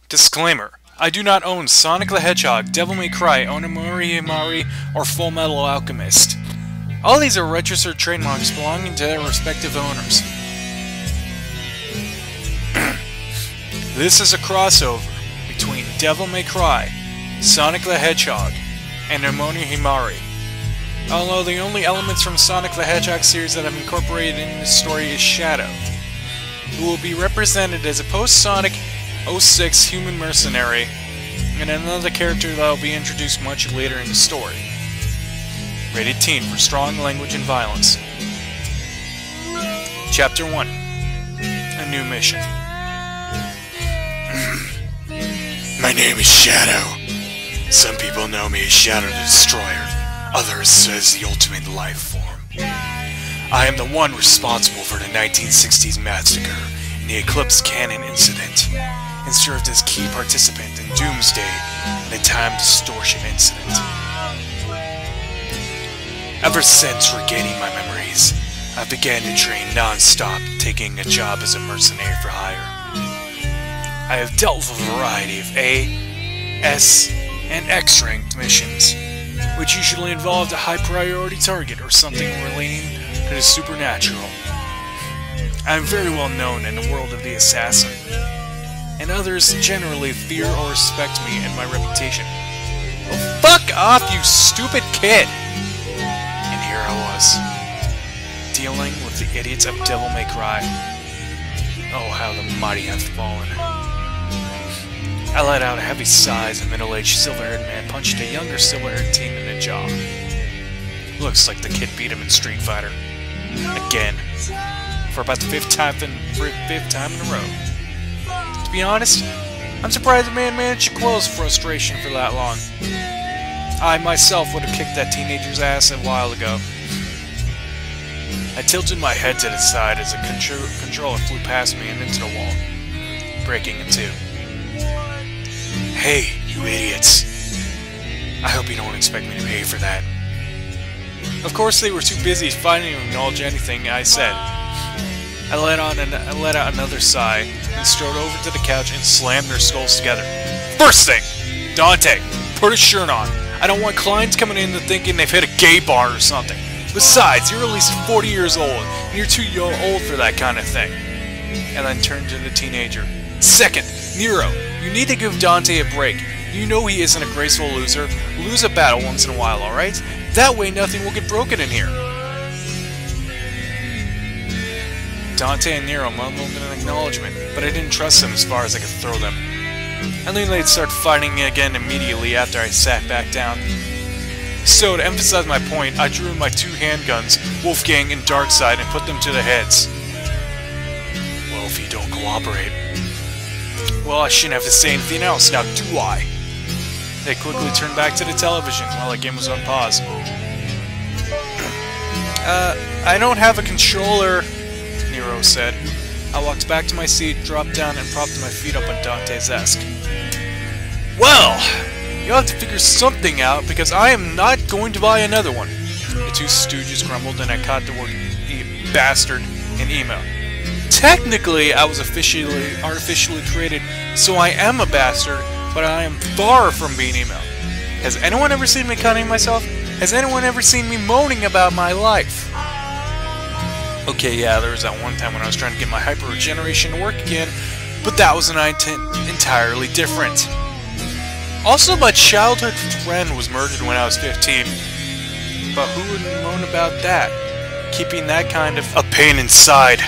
Disclaimer. I do not own Sonic the Hedgehog, Devil May Cry, Onimori, or Full Metal Alchemist. All these are registered trademarks belonging to their respective owners. This is a crossover between Devil May Cry, Sonic the Hedgehog, and Onimori. Although the only elements from Sonic the Hedgehog series that I've incorporated in this story is Shadow, who will be represented as a post-Sonic 06 human mercenary, and another character that will be introduced much later in the story. Rated teen for strong language and violence. Chapter 1. A new mission. My name is Shadow. Some people know me as Shadow the Destroyer, others as the ultimate life form. I am the one responsible for the 1960s massacre and the Eclipse Cannon incident, and served as key participant in Doomsday and the Time Distortion incident. Ever since regaining my memories, I began to train non-stop, taking a job as a mercenary for hire. I have dealt with a variety of A, S, and X-ranked missions, which usually involved a high-priority target or something relating to the supernatural. I am very well known in the world of the assassin, and others generally fear or respect me and my reputation. Oh, fuck off, you stupid kid! And here I was, dealing with the idiots of Devil May Cry. Oh, how the mighty have fallen. I let out a heavy sigh as a middle-aged silver-haired man punched a younger silver-haired teen in the jaw. Looks like the kid beat him in Street Fighter. Again. For about the fifth time in a row. To be honest, I'm surprised the man managed to quell his frustration for that long. I myself would have kicked that teenager's ass a while ago. I tilted my head to the side as a controller flew past me and into the wall, breaking in two. Hey, you idiots. I hope you don't expect me to pay for that. Of course they were too busy fighting to acknowledge anything I said. I let out another sigh, and strode over to the couch and slammed their skulls together. First thing! Dante, put a shirt on. I don't want clients coming in and thinking they've hit a gay bar or something. Besides, you're at least 40 years old, and you're too old for that kind of thing. And then turned to the teenager. Second, Nero, you need to give Dante a break. You know he isn't a graceful loser. Lose a battle once in a while, alright? That way nothing will get broken in here. Dante and Nero mumbled an acknowledgement, but I didn't trust them as far as I could throw them. I knew they'd start fighting again immediately after I sat back down. So, to emphasize my point, I drew my two handguns, Wolfgang and Darkseid, and put them to their heads. Well, if you don't cooperate... Well, I shouldn't have to say anything else, now do I? They quickly turned back to the television while the game was on pause. I don't have a controller... Nero said. I walked back to my seat, dropped down, and propped my feet up on Dante's desk. Well, you'll have to figure something out, because I am not going to buy another one. The two stooges grumbled, and I caught the word bastard in email. Technically, I was artificially created, so I am a bastard, but I am far from being email. Has anyone ever seen me cutting myself? Has anyone ever seen me moaning about my life? Okay, yeah, there was that one time when I was trying to get my hyper-regeneration to work again, but that was entirely different. Also, my childhood friend was murdered when I was 15. But who would moan about that? Keeping that kind of a pain inside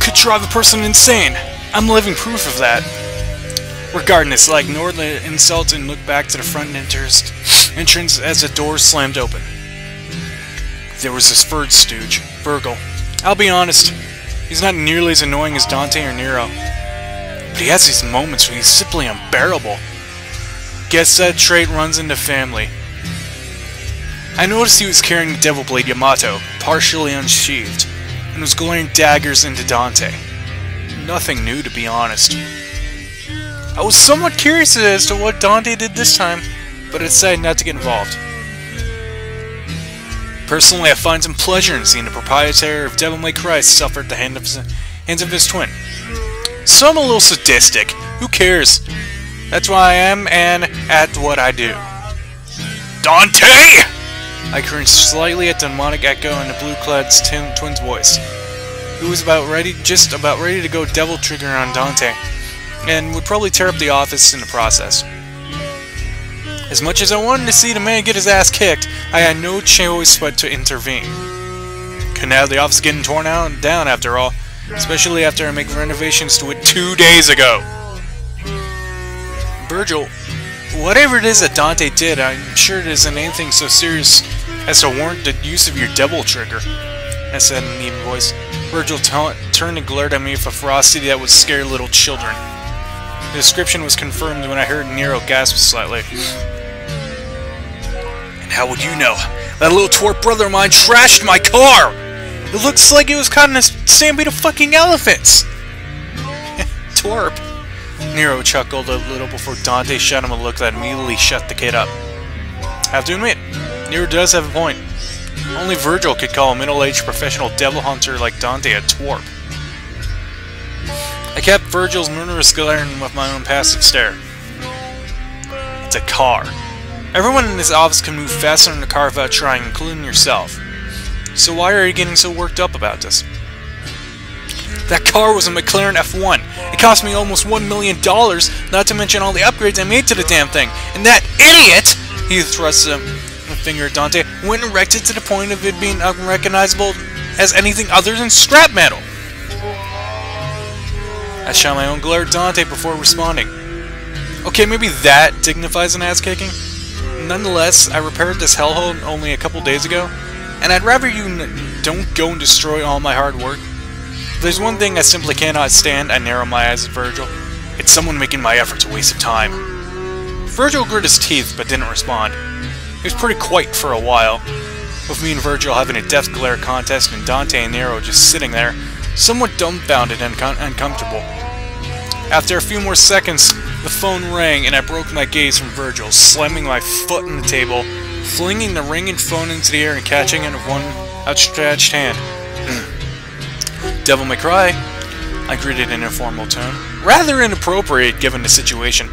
could drive a person insane. I'm living proof of that. Regardless, I ignored the insult and looked back to the front entrance as the door slammed open. There was this third stooge, Virgil. I'll be honest, he's not nearly as annoying as Dante or Nero. But he has these moments when he's simply unbearable. Guess that trait runs in the family. I noticed he was carrying the Devil Blade Yamato, partially unsheathed, and was glaring daggers into Dante. Nothing new, to be honest. I was somewhat curious as to what Dante did this time, but I decided not to get involved. Personally, I find some pleasure in seeing the proprietor of Devil May Cry suffer at the hands of his twin. So I'm a little sadistic, Who cares? That's why I am, and at what I do. Dante! I cringed slightly at the demonic echo in the blue-clad twin's voice. He was just about ready to go devil trigger on Dante, and would probably tear up the office in the process. As much as I wanted to see the man get his ass kicked, I had no choice but to intervene. Couldn't have the office getting torn down after all, especially after I make renovations to it 2 days ago. Virgil, whatever it is that Dante did, I'm sure it isn't anything so serious as to warrant the use of your devil trigger, I said in an even voice. Virgil turned and glared at me with a ferocity that would scare little children. The description was confirmed when I heard Nero gasp slightly. And how would you know? That little twerp brother of mine trashed my car! It looks like it was caught in a stampede of fucking elephants! Twerp. Nero chuckled a little before Dante shot him a look that immediately shut the kid up. I have to admit, Nero does have a point. Only Virgil could call a middle-aged professional devil hunter like Dante a twerp. I kept Virgil's murderous glaring with my own passive stare. It's a car. Everyone in this office can move faster in a car without trying, including yourself. So why are you getting so worked up about this? That car was a McLaren F1. It cost me almost $1 million, not to mention all the upgrades I made to the damn thing. And that idiot, he thrust a finger at Dante, went and wrecked it to the point of it being unrecognizable as anything other than scrap metal. I shot my own glare at Dante before responding. Okay, maybe that dignifies an ass-kicking. Nonetheless, I repaired this hellhole only a couple days ago, and I'd rather you don't go and destroy all my hard work. If there's one thing I simply cannot stand, I narrow my eyes at Virgil. It's someone making my efforts a waste of time. Virgil grit his teeth, but didn't respond. He was pretty quiet for a while, with me and Virgil having a death glare contest and Dante and Nero just sitting there, somewhat dumbfounded and uncomfortable. After a few more seconds, the phone rang and I broke my gaze from Virgil, slamming my foot on the table, flinging the ringing phone into the air and catching it with one outstretched hand. Devil May Cry, I greeted in a formal tone. Rather inappropriate given the situation.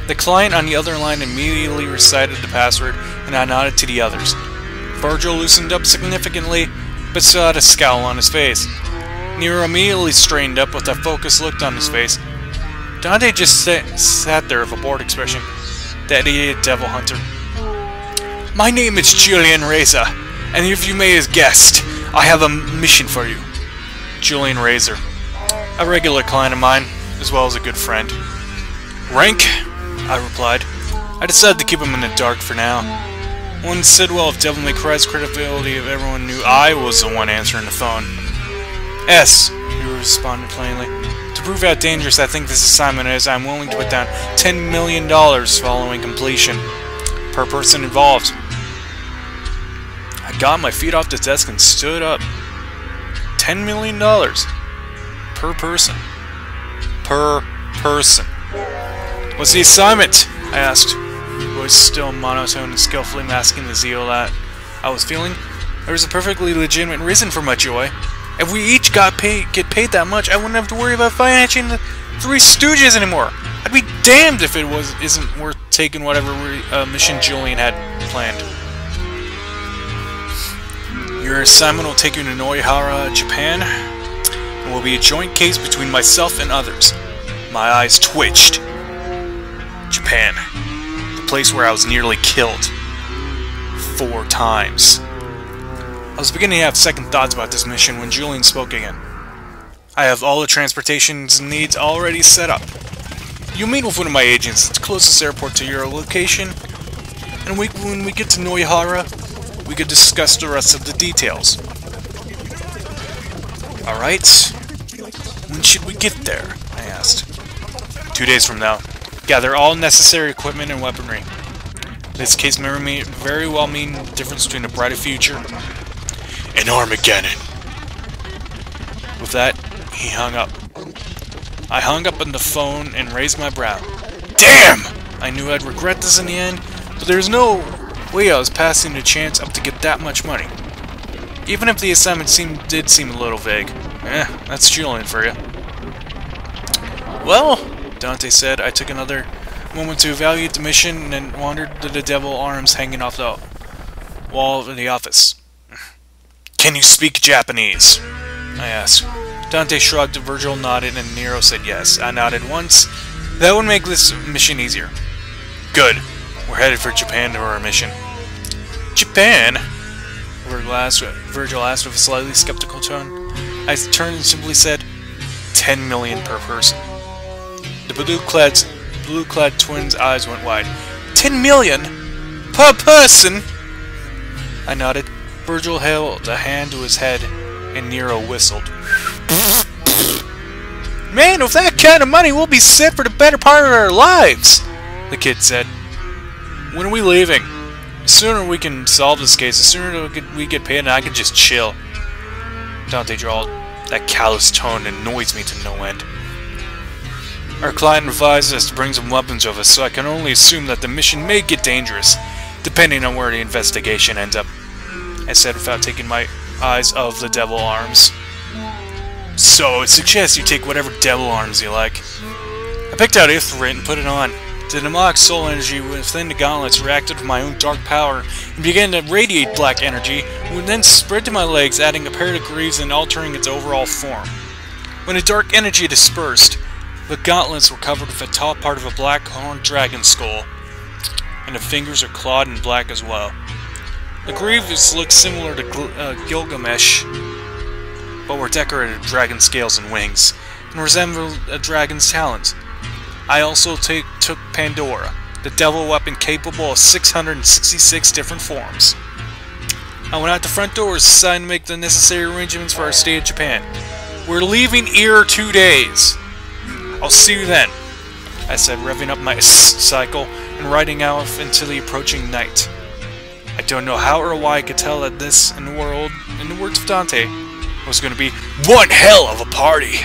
The client on the other line immediately recited the password, and I nodded to the others. Virgil loosened up significantly, but still had a scowl on his face. Nero immediately straightened up with a focused look on his face. Dante just sat there with a bored expression. That idiot devil hunter. My name is Julian Razor, and if you may have guessed, I have a mission for you. Julian Razor. A regular client of mine, as well as a good friend. Rank? I replied. I decided to keep him in the dark for now. One said well of Devil May Cry's credibility if everyone knew I was the one answering the phone. S, he responded plainly. To prove how dangerous I think this assignment is, I'm willing to put down $10 million following completion. Per person involved. I got my feet off the desk and stood up. $10 million. Per person. Per person. What's the assignment? I asked, voice still monotone and skillfully masking the zeal that I was feeling. There was a perfectly legitimate reason for my joy. If we each get paid that much, I wouldn't have to worry about financing the Three Stooges anymore. I'd be damned if it isn't worth taking whatever mission Julian had planned. Your assignment will take you to Noihara, Japan. It will be a joint case between myself and others. My eyes twitched. Japan. The place where I was nearly killed. 4 times. I was beginning to have second thoughts about this mission when Julian spoke again. I have all the transportation needs already set up. You'll meet with one of my agents at the closest airport to your location, and when we get to Noihara, we could discuss the rest of the details. Alright. When should we get there? I asked. 2 days from now. Gather all necessary equipment and weaponry. This case may very well mean the difference between a brighter future and Armageddon. With that, he hung up. I hung up on the phone and raised my brow. Damn! I knew I'd regret this in the end, but there's no way I was passing the chance up to get that much money. Even if the assignment did seem a little vague. That's Julian for you. Well, Dante said. I took another moment to evaluate the mission and then wandered to the devil arms hanging off the wall in the office. Can you speak Japanese? I asked. Dante shrugged, Virgil nodded, and Nero said yes. I nodded once. That would make this mission easier. Good. We're headed for Japan for our mission. Japan? Virgil asked with a slightly skeptical tone. I turned and simply said, 10 million per person. The blue-clad twins' eyes went wide. 10 million? Per person? I nodded. Virgil held a hand to his head, and Nero whistled. Man, with that kind of money, we'll be set for the better part of our lives, the kid said. When are we leaving? The sooner we can solve this case, the sooner we get paid and I can just chill. Dante drawled. That callous tone annoys me to no end. Our client advised us to bring some weapons with us, so I can only assume that the mission may get dangerous, depending on where the investigation ends up, I said without taking my eyes off the devil arms. So, it suggests you take whatever devil arms you like. I picked out Ithrit and put it on. The demonic soul energy within the gauntlets reacted with my own dark power and began to radiate black energy, which then spread to my legs, adding a pair of degrees and altering its overall form. When the dark energy dispersed, the gauntlets were covered with the top part of a black horned dragon skull, and the fingers are clawed and black as well. The greaves looked similar to Gilgamesh, but were decorated with dragon scales and wings, and resembled a dragon's talons. I also took Pandora, the devil weapon capable of 666 different forms. I went out the front door as decided to make the necessary arrangements for our stay in Japan. We're leaving here 2 days. I'll see you then, I said, revving up my cycle and riding out into the approaching night. I don't know how or why I could tell that this, in the words of Dante, was going to be one hell of a party.